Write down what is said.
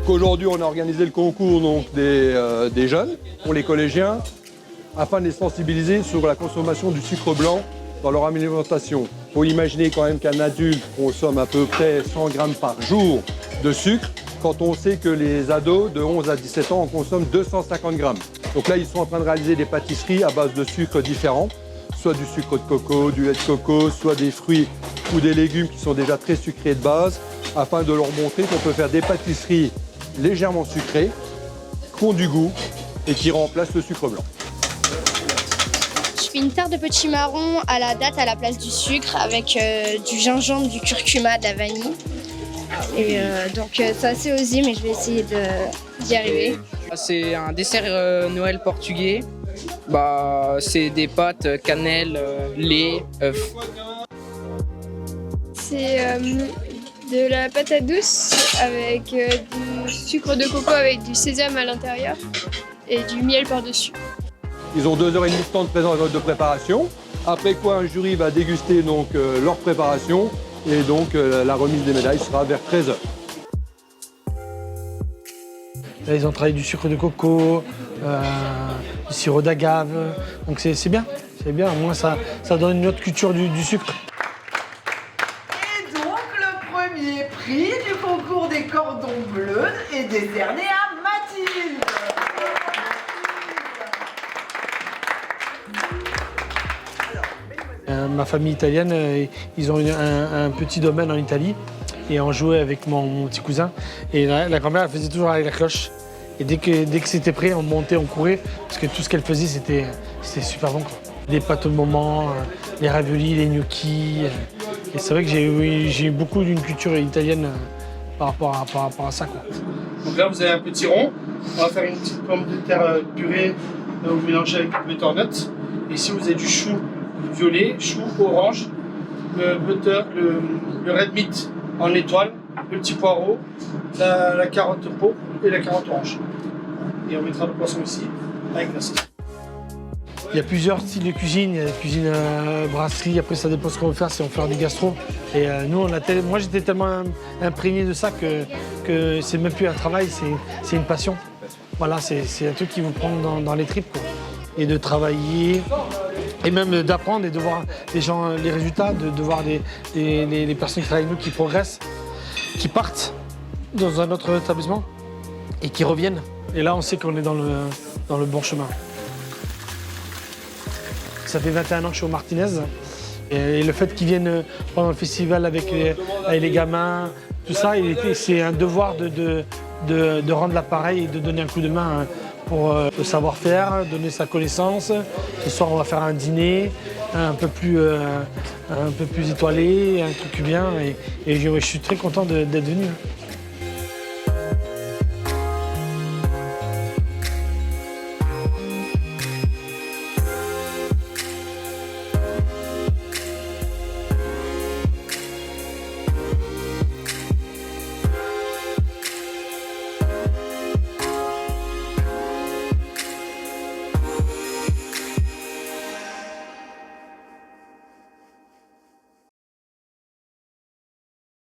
Donc aujourd'hui, on a organisé le concours donc, des jeunes, pour les collégiens, afin de les sensibiliser sur la consommation du sucre blanc dans leur alimentation. Il faut imaginer quand même qu'un adulte consomme à peu près 100 grammes par jour de sucre, quand on sait que les ados de 11 à 17 ans en consomment 250 grammes. Donc là, ils sont en train de réaliser des pâtisseries à base de sucres différents, soit du sucre de coco, du lait de coco, soit des fruits ou des légumes qui sont déjà très sucrés de base, afin de leur montrer qu'on peut faire des pâtisseries légèrement sucrées, qui ont du goût et qui remplacent le sucre blanc. Je fais une tarte de petits marrons à la date à la place du sucre avec du gingembre, du curcuma, de la vanille. Et donc c'est assez osé, mais je vais essayer d'y arriver. C'est un dessert Noël portugais. C'est des pâtes, cannelle, lait, œufs. C'est de la patate douce avec du sucre de coco avec du sésame à l'intérieur et du miel par-dessus. Ils ont 2h30 de temps de préparation, après quoi un jury va déguster donc, leur préparation et donc la remise des médailles sera vers 13h. Là, ils ont travaillé du sucre de coco, du sirop d'agave, donc c'est bien, au moins ça donne une autre culture du sucre. Et donc le premier prix du concours des cordons bleus est décerné à Mathilde. Ma famille italienne, ils ont un petit domaine en Italie et on jouait avec mon petit cousin. Et la grand-mère, elle faisait toujours avec la cloche. Et dès que c'était prêt, on montait, on courait, parce que tout ce qu'elle faisait, c'était super bon, quoi. Les pâtes au moment, les raviolis, les gnocchis. Et c'est vrai que j'ai eu beaucoup d'une culture italienne par rapport à ça, quoi. Donc là, vous avez un petit rond. On va faire une petite pomme de terre purée, vous mélangez avec du butternut. Et ici, vous avez du chou violet, chou orange, le red meat en étoile, le petit poireau, la carotte peau et la carotte orange. Et on mettra le poisson ici avec la sauce. Il y a plusieurs styles de cuisine, il y a la cuisine brasserie, après ça dépend ce qu'on veut faire, si on veut faire du gastro. Et nous, moi j'étais tellement imprégné de ça que c'est même plus un travail, c'est une passion. Voilà, c'est un truc qui vous prend dans les tripes, quoi. Et de travailler, et même d'apprendre et de voir les gens, les résultats, de voir les personnes qui travaillent avec nous qui progressent, qui partent dans un autre établissement et qui reviennent. Et là, on sait qu'on est dans le bon chemin. Ça fait 21 ans que je suis au Martinez. Et le fait qu'ils viennent pendant le festival avec les gamins, tout ça, c'est un devoir de rendre l'appareil et de donner un coup de main pour le savoir-faire, donner sa connaissance. Ce soir, on va faire un dîner un peu plus étoilé, un truc bien. Et je suis très content d'être venu.